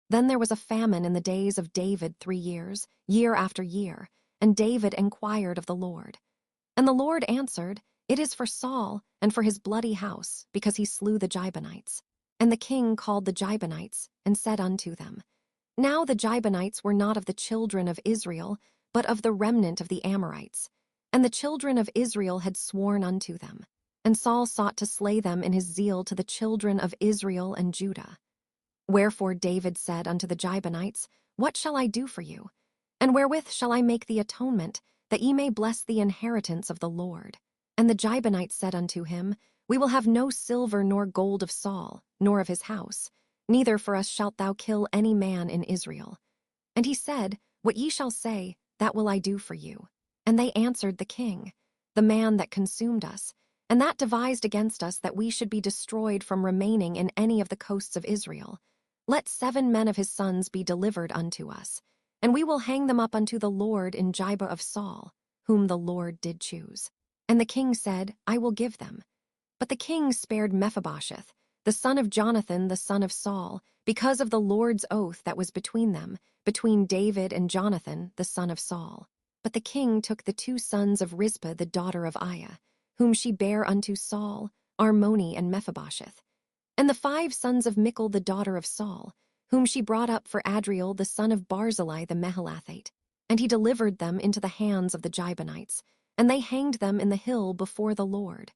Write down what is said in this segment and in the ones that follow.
Then there was a famine in the days of David 3 years, year after year, and David inquired of the Lord. And the Lord answered, "It is for Saul and for his bloody house, because he slew the Gibeonites." And the king called the Gibeonites, and said unto them, Now the Gibeonites were not of the children of Israel, but of the remnant of the Amorites. And the children of Israel had sworn unto them. And Saul sought to slay them in his zeal to the children of Israel and Judah. Wherefore David said unto the Gibeonites, What shall I do for you? And wherewith shall I make the atonement, that ye may bless the inheritance of the Lord? And the Gibeonites said unto him, We will have no silver nor gold of Saul, nor of his house, neither for us shalt thou kill any man in Israel. And he said, What ye shall say, that will I do for you. And they answered the king, The man that consumed us, and that devised against us that we should be destroyed from remaining in any of the coasts of Israel, let 7 men of his sons be delivered unto us, and we will hang them up unto the Lord in Gibeah of Saul, whom the Lord did choose. And the king said, I will give them. But the king spared Mephibosheth, the son of Jonathan the son of Saul, because of the Lord's oath that was between them, between David and Jonathan the son of Saul. But the king took the 2 sons of Rizpah the daughter of Aiah, whom she bare unto Saul, Armoni and Mephibosheth, and the 5 sons of Michal the daughter of Saul, whom she brought up for Adriel the son of Barzillai the Meholathite. And he delivered them into the hands of the Gibeonites, and they hanged them in the hill before the Lord.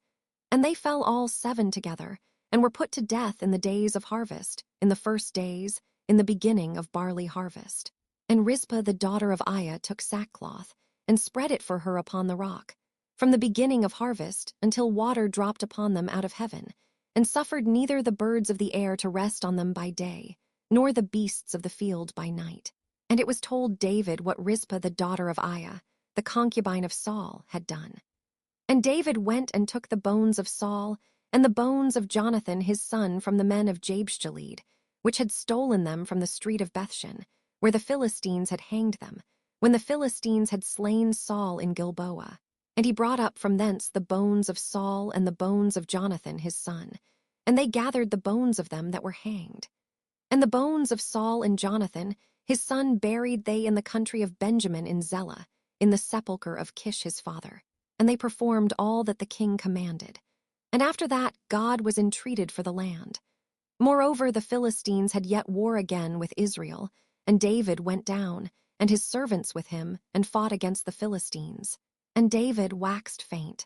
And they fell all 7 together, and were put to death in the days of harvest, in the first days, in the beginning of barley harvest. And Rizpah the daughter of Aiah took sackcloth, and spread it for her upon the rock, from the beginning of harvest until water dropped upon them out of heaven, and suffered neither the birds of the air to rest on them by day, nor the beasts of the field by night. And it was told David what Rizpah the daughter of Aiah, the concubine of Saul, had done. And David went and took the bones of Saul, and the bones of Jonathan his son from the men of Jabeshgilead, which had stolen them from the street of Bethshan, where the Philistines had hanged them, when the Philistines had slain Saul in Gilboa. And he brought up from thence the bones of Saul and the bones of Jonathan his son, and they gathered the bones of them that were hanged. And the bones of Saul and Jonathan his son buried they in the country of Benjamin in Zelah, in the sepulchre of Kish his father. And they performed all that the king commanded. And after that God was entreated for the land. Moreover, the Philistines had yet war again with Israel, and David went down, and his servants with him, and fought against the Philistines. And David waxed faint.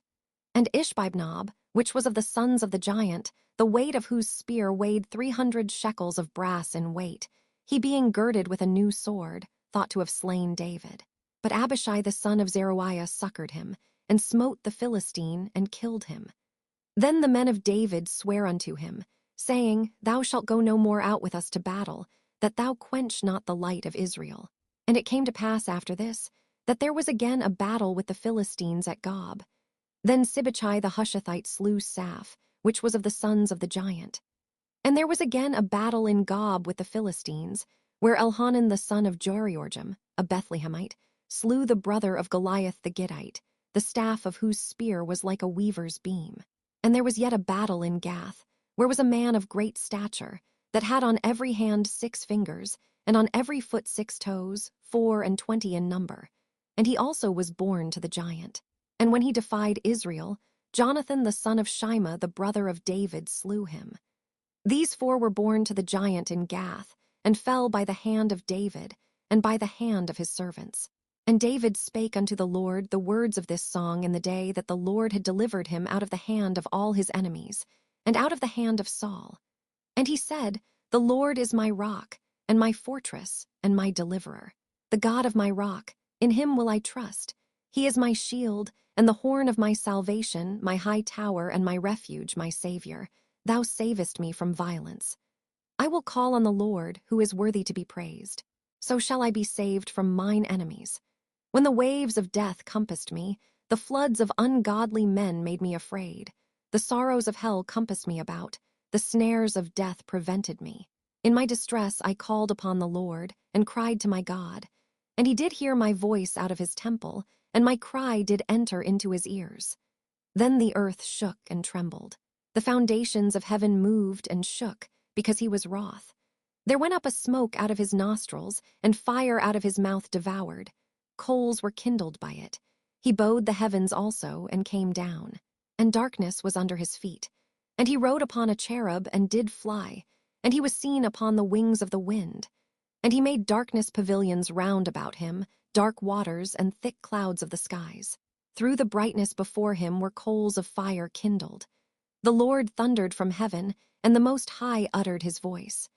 And Ishbi-benob, which was of the sons of the giant, the weight of whose spear weighed 300 shekels of brass in weight, he being girded with a new sword, thought to have slain David. But Abishai the son of Zeruiah succored him, and smote the Philistine, and killed him. Then the men of David sware unto him, saying, Thou shalt go no more out with us to battle, that thou quench not the light of Israel. And it came to pass after this, that there was again a battle with the Philistines at Gob. Then Sibbechai the Hushathite slew Saph, which was of the sons of the giant. And there was again a battle in Gob with the Philistines, where Elhanan the son of Joriorjam, a Bethlehemite, slew the brother of Goliath the Gittite, the staff of whose spear was like a weaver's beam. And there was yet a battle in Gath, where was a man of great stature, that had on every hand 6 fingers, and on every foot 6 toes, 24 in number. And he also was born to the giant. And when he defied Israel, Jonathan the son of Shimea, the brother of David, slew him. These 4 were born to the giant in Gath, and fell by the hand of David, and by the hand of his servants. And David spake unto the Lord the words of this song in the day that the Lord had delivered him out of the hand of all his enemies, and out of the hand of Saul. And he said, The Lord is my rock, and my fortress, and my deliverer, the God of my rock, in him will I trust. He is my shield, and the horn of my salvation, my high tower, and my refuge, my Savior. Thou savest me from violence. I will call on the Lord, who is worthy to be praised. So shall I be saved from mine enemies. When the waves of death compassed me, the floods of ungodly men made me afraid. The sorrows of hell compassed me about. The snares of death prevented me. In my distress I called upon the Lord, and cried to my God. And he did hear my voice out of his temple, and my cry did enter into his ears. Then the earth shook and trembled. The foundations of heaven moved and shook, because he was wroth. There went up a smoke out of his nostrils, and fire out of his mouth devoured. Coals were kindled by it. He bowed the heavens also, and came down. And darkness was under his feet. And he rode upon a cherub, and did fly. And he was seen upon the wings of the wind. And he made darkness pavilions round about him, dark waters, and thick clouds of the skies. Through the brightness before him were coals of fire kindled. The Lord thundered from heaven, and the Most High uttered his voice.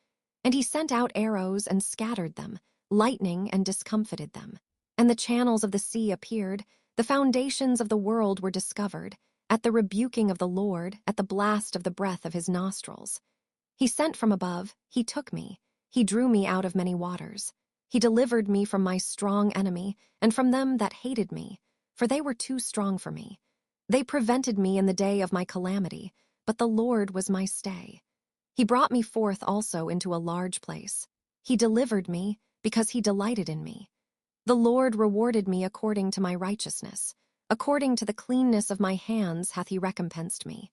And he sent out arrows and scattered them, lightning and discomfited them. And the channels of the sea appeared, the foundations of the world were discovered, at the rebuking of the Lord, at the blast of the breath of his nostrils. He sent from above, he took me, he drew me out of many waters. He delivered me from my strong enemy, and from them that hated me, for they were too strong for me. They prevented me in the day of my calamity, but the Lord was my stay. He brought me forth also into a large place. He delivered me, because he delighted in me. The Lord rewarded me according to my righteousness. According to the cleanness of my hands hath he recompensed me.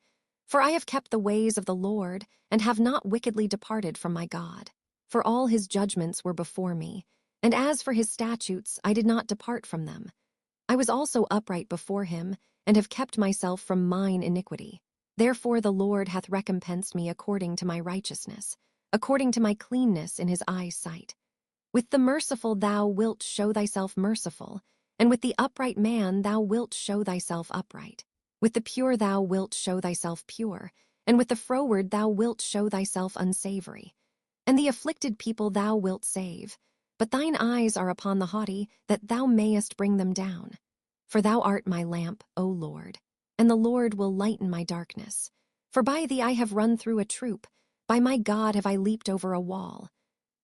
For I have kept the ways of the Lord, and have not wickedly departed from my God. For all his judgments were before me, and as for his statutes, I did not depart from them. I was also upright before him, and have kept myself from mine iniquity. Therefore the Lord hath recompensed me according to my righteousness, according to my cleanness in his eyes' sight. With the merciful thou wilt show thyself merciful, and with the upright man thou wilt show thyself upright. With the pure thou wilt show thyself pure, and with the froward thou wilt show thyself unsavory. And the afflicted people thou wilt save, but thine eyes are upon the haughty, that thou mayest bring them down. For thou art my lamp, O Lord, and the Lord will lighten my darkness. For by thee I have run through a troop, by my God have I leaped over a wall.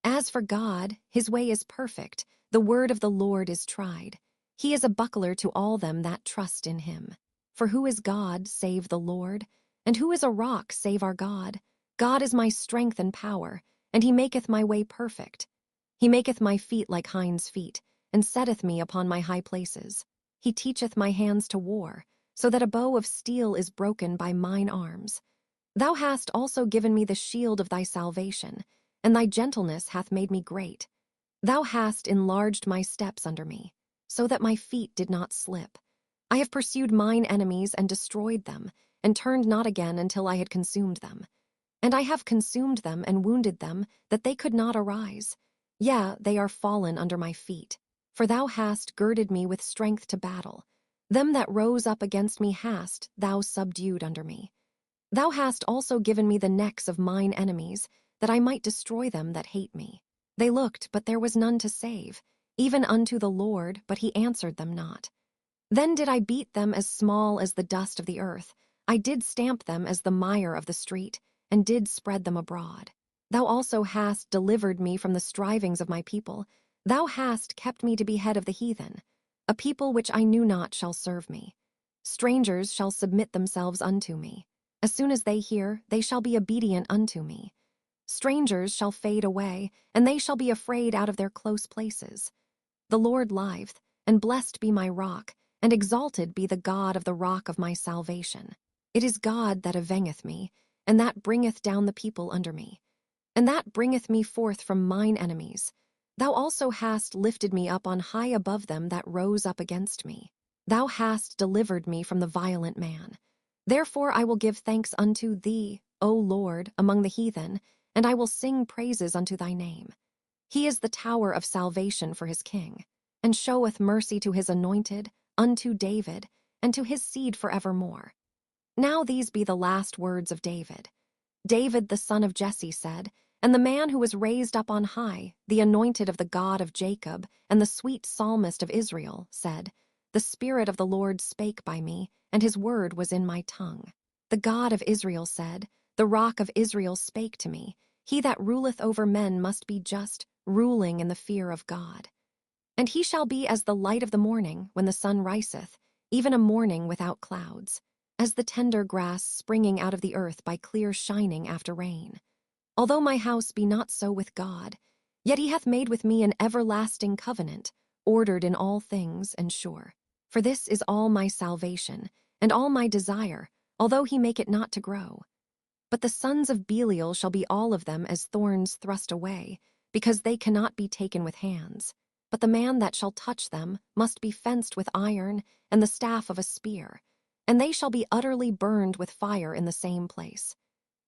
As for God, his way is perfect, the word of the Lord is tried. He is a buckler to all them that trust in him. For who is God save the Lord? And who is a rock save our God? God is my strength and power, and he maketh my way perfect. He maketh my feet like hinds' feet, and setteth me upon my high places. He teacheth my hands to war, so that a bow of steel is broken by mine arms. Thou hast also given me the shield of thy salvation, and thy gentleness hath made me great. Thou hast enlarged my steps under me, so that my feet did not slip. I have pursued mine enemies and destroyed them, and turned not again until I had consumed them. And I have consumed them and wounded them, that they could not arise. Yea, they are fallen under my feet. For thou hast girded me with strength to battle. Them that rose up against me hast thou subdued under me. Thou hast also given me the necks of mine enemies, that I might destroy them that hate me. They looked, but there was none to save, even unto the Lord, but he answered them not. Then did I beat them as small as the dust of the earth. I did stamp them as the mire of the street, and did spread them abroad. Thou also hast delivered me from the strivings of my people. Thou hast kept me to be head of the heathen. A people which I knew not shall serve me. Strangers shall submit themselves unto me. As soon as they hear, they shall be obedient unto me. Strangers shall fade away, and they shall be afraid out of their close places. The Lord liveth, and blessed be my rock, and exalted be the God of the rock of my salvation. It is God that avengeth me, and that bringeth down the people under me, and that bringeth me forth from mine enemies. Thou also hast lifted me up on high above them that rose up against me. Thou hast delivered me from the violent man. Therefore I will give thanks unto thee, O Lord, among the heathen, and I will sing praises unto thy name. He is the tower of salvation for his king, and showeth mercy to his anointed, unto David, and to his seed forevermore. Now these be the last words of David. David the son of Jesse said, and the man who was raised up on high, the anointed of the God of Jacob, and the sweet psalmist of Israel, said, The Spirit of the Lord spake by me, and his word was in my tongue. The God of Israel said, The rock of Israel spake to me, He that ruleth over men must be just, ruling in the fear of God. And he shall be as the light of the morning, when the sun riseth, even a morning without clouds, as the tender grass springing out of the earth by clear shining after rain. Although my house be not so with God, yet he hath made with me an everlasting covenant, ordered in all things and sure. For this is all my salvation, and all my desire, although he make it not to grow. But the sons of Belial shall be all of them as thorns thrust away, because they cannot be taken with hands. But the man that shall touch them must be fenced with iron and the staff of a spear, and they shall be utterly burned with fire in the same place.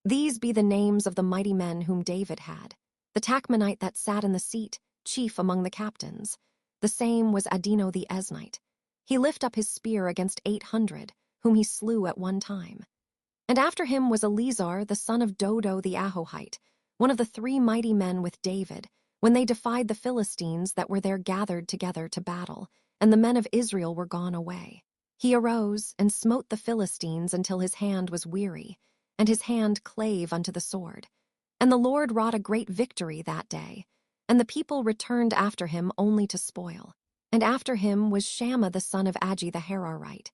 These be the names of the mighty men whom David had. The Tachmonite that sat in the seat, chief among the captains. The same was Adino the Eznite. He lift up his spear against 800, whom he slew at one time. And after him was Eleazar the son of Dodo the Ahohite, one of the 3 mighty men with David, when they defied the Philistines that were there gathered together to battle, and the men of Israel were gone away. He arose and smote the Philistines until his hand was weary, and his hand clave unto the sword. And the Lord wrought a great victory that day, and the people returned after him only to spoil. And after him was Shammah the son of Agi the Hararite.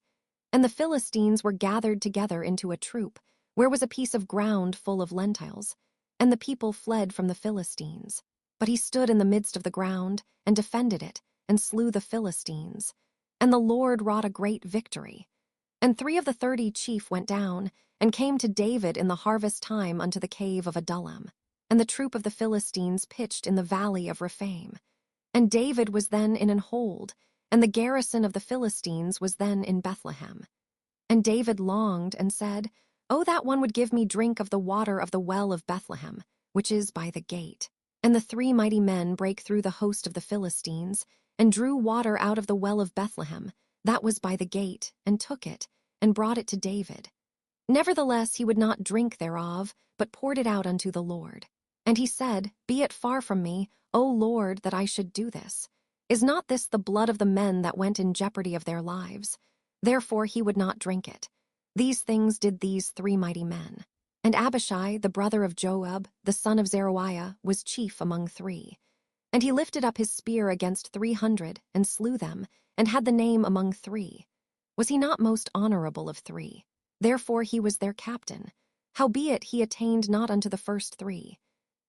And the Philistines were gathered together into a troop, where was a piece of ground full of lentils. And the people fled from the Philistines. But he stood in the midst of the ground, and defended it, and slew the Philistines. And the Lord wrought a great victory. And 3 of the 30 chief went down, and came to David in the harvest time unto the cave of Adullam. And the troop of the Philistines pitched in the valley of Rephaim. And David was then in an hold, and the garrison of the Philistines was then in Bethlehem. And David longed and said, O that one would give me drink of the water of the well of Bethlehem, which is by the gate. And the 3 mighty men brake through the host of the Philistines, and drew water out of the well of Bethlehem, that was by the gate, and took it, and brought it to David. Nevertheless he would not drink thereof, but poured it out unto the Lord. And he said, Be it far from me, O Lord, that I should do this. Is not this the blood of the men that went in jeopardy of their lives? Therefore he would not drink it. These things did these 3 mighty men. And Abishai, the brother of Joab, the son of Zeruiah, was chief among 3. And he lifted up his spear against 300, and slew them, and had the name among 3. Was he not most honorable of 3? Therefore he was their captain. Howbeit he attained not unto the first 3.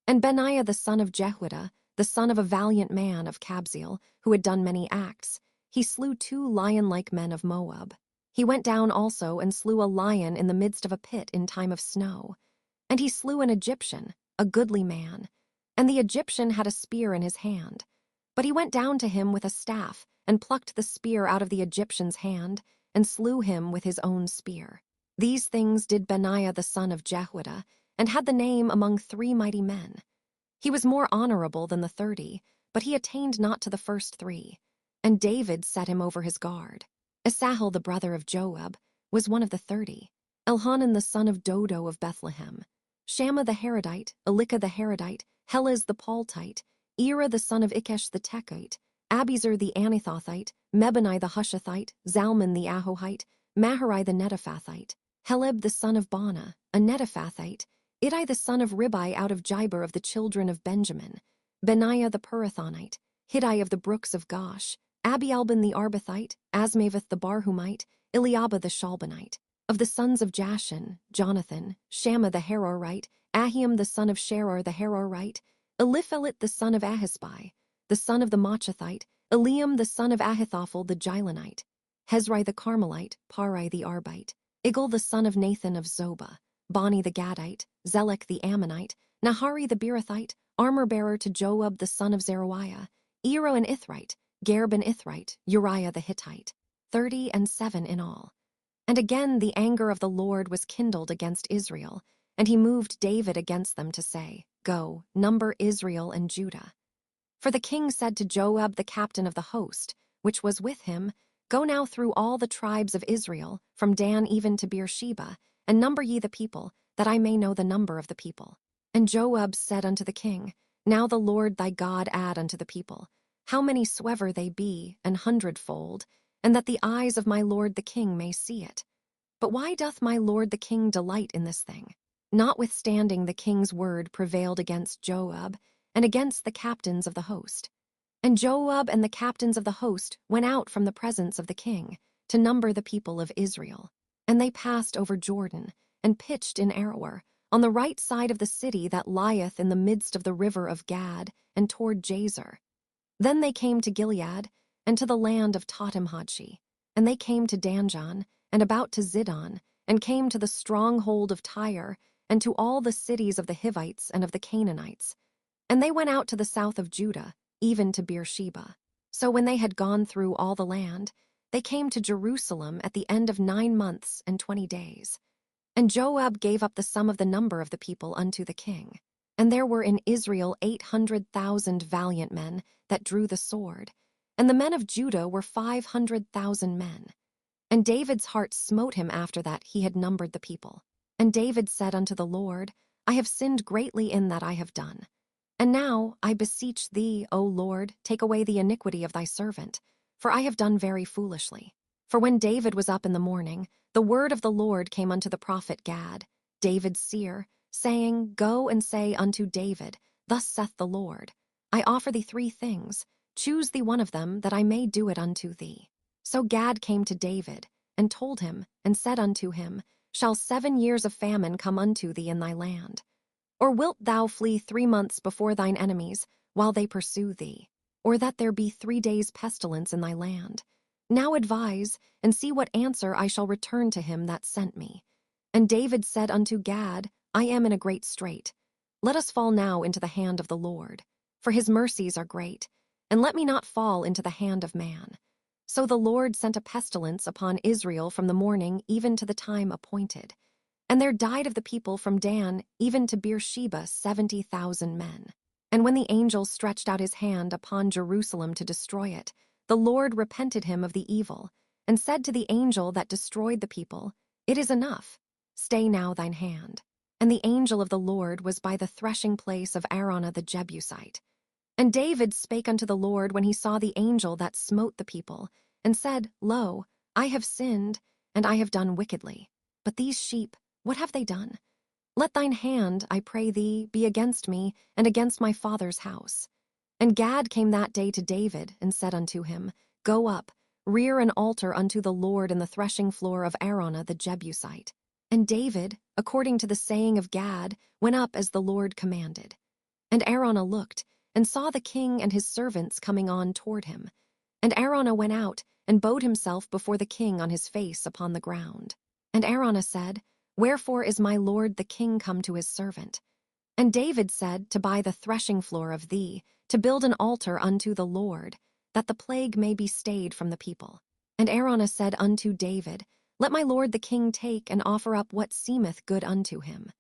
And Benaiah the son of Jehuiada, the son of a valiant man of Kabzeel, who had done many acts, he slew 2 lion-like men of Moab. He went down also and slew a lion in the midst of a pit in time of snow. And he slew an Egyptian, a goodly man. And the Egyptian had a spear in his hand. But he went down to him with a staff, and plucked the spear out of the Egyptian's hand, and slew him with his own spear. These things did Benaiah the son of Jehuiada, and had the name among 3 mighty men. He was more honorable than the 30, but he attained not to the first 3. And David set him over his guard. Asahel the brother of Joab was one of the 30. Elhanan the son of Dodo of Bethlehem. Shammah the Harodite, Elikah the Harodite, Helez the Paltite, Ira the son of Ikesh the Tekoite, Abiezer the Anathothite, Mebani the Hushathite, Zalman the Ahohite, Maharai the Netophathite, Heleb the son of Baanah, a Netophathite, Idai the son of Ribai out of Jibber of the children of Benjamin, Benaiah the Pirathonite, Hiddai of the brooks of Gosh, Abialban the Arbathite, Asmaveth the Barhumite, Eliabah the Shalbanite. Of the sons of Jashan, Jonathan, Shammah the Harorite, Ahiam the son of Sherar the Harorite, Eliphelet the son of Ahisbai, the son of the Machathite, Eliam the son of Ahithophel the Gilonite, Hezrai the Carmelite, Parai the Arbite, Igal the son of Nathan of Zobah, Bani the Gadite, Zelek the Ammonite, Nahari the Beerothite, armor-bearer to Joab the son of Zeruiah, Ero an Ithrite, Gerb an Ithrite, Uriah the Hittite, 37 in all. And again the anger of the Lord was kindled against Israel, and he moved David against them to say, Go, number Israel and Judah. For the king said to Joab the captain of the host, which was with him, Go now through all the tribes of Israel, from Dan even to Beersheba, and number ye the people, that I may know the number of the people. And Joab said unto the king, Now the Lord thy God add unto the people, how many soever they be, 100-fold, and that the eyes of my lord the king may see it. But why doth my lord the king delight in this thing? Notwithstanding the king's word prevailed against Joab, and against the captains of the host. And Joab and the captains of the host went out from the presence of the king, to number the people of Israel. And they passed over Jordan, and pitched in Aroer, on the right side of the city that lieth in the midst of the river of Gad, and toward Jazer. Then they came to Gilead, and to the land of Totimhodshi. And they came to Danjon, and about to Zidon, and came to the stronghold of Tyre, and to all the cities of the Hivites and of the Canaanites. And they went out to the south of Judah, even to Beersheba. So when they had gone through all the land, they came to Jerusalem at the end of 9 months and 20 days. And Joab gave up the sum of the number of the people unto the king. And there were in Israel 800,000 valiant men that drew the sword, and the men of Judah were 500,000 men. And David's heart smote him after that he had numbered the people. And David said unto the Lord, I have sinned greatly in that I have done. And now I beseech thee, O Lord, take away the iniquity of thy servant, for I have done very foolishly. For when David was up in the morning, the word of the Lord came unto the prophet Gad, David's seer, saying, Go and say unto David, Thus saith the Lord, I offer thee 3 things. Choose thee one of them, that I may do it unto thee. So Gad came to David, and told him, and said unto him, Shall 7 years of famine come unto thee in thy land? Or wilt thou flee 3 months before thine enemies, while they pursue thee? Or that there be 3 days' pestilence in thy land? Now advise, and see what answer I shall return to him that sent me. And David said unto Gad, I am in a great strait. Let us fall now into the hand of the Lord, for his mercies are great, and let me not fall into the hand of man. So the Lord sent a pestilence upon Israel from the morning even to the time appointed. And there died of the people from Dan even to Beersheba 70,000 men. And when the angel stretched out his hand upon Jerusalem to destroy it, the Lord repented him of the evil, and said to the angel that destroyed the people, It is enough, stay now thine hand. And the angel of the Lord was by the threshing place of Araunah the Jebusite. And David spake unto the Lord when he saw the angel that smote the people, and said, Lo, I have sinned, and I have done wickedly. But these sheep, what have they done? Let thine hand, I pray thee, be against me, and against my father's house. And Gad came that day to David, and said unto him, Go up, rear an altar unto the Lord in the threshing floor of Araunah the Jebusite. And David, according to the saying of Gad, went up as the Lord commanded. And Araunah looked, and saw the king and his servants coming on toward him. And Araunah went out, and bowed himself before the king on his face upon the ground. And Araunah said, Wherefore is my lord the king come to his servant? And David said, To buy the threshing floor of thee, to build an altar unto the Lord, that the plague may be stayed from the people. And Araunah said unto David, Let my lord the king take and offer up what seemeth good unto him.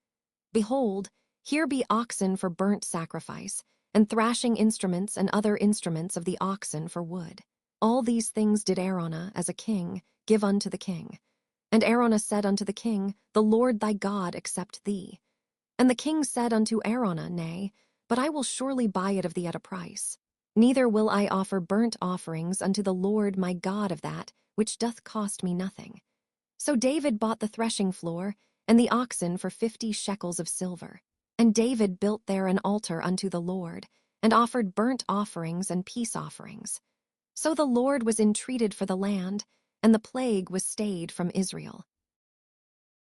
Behold, here be oxen for burnt sacrifice, and thrashing instruments and other instruments of the oxen for wood. All these things did Araunah, as a king, give unto the king. And Araunah said unto the king, The Lord thy God accept thee. And the king said unto Araunah, Nay, but I will surely buy it of thee at a price. Neither will I offer burnt offerings unto the Lord my God of that, which doth cost me nothing. So David bought the threshing floor, and the oxen for 50 shekels of silver. And David built there an altar unto the Lord, and offered burnt offerings and peace offerings. So the Lord was entreated for the land, and the plague was stayed from Israel.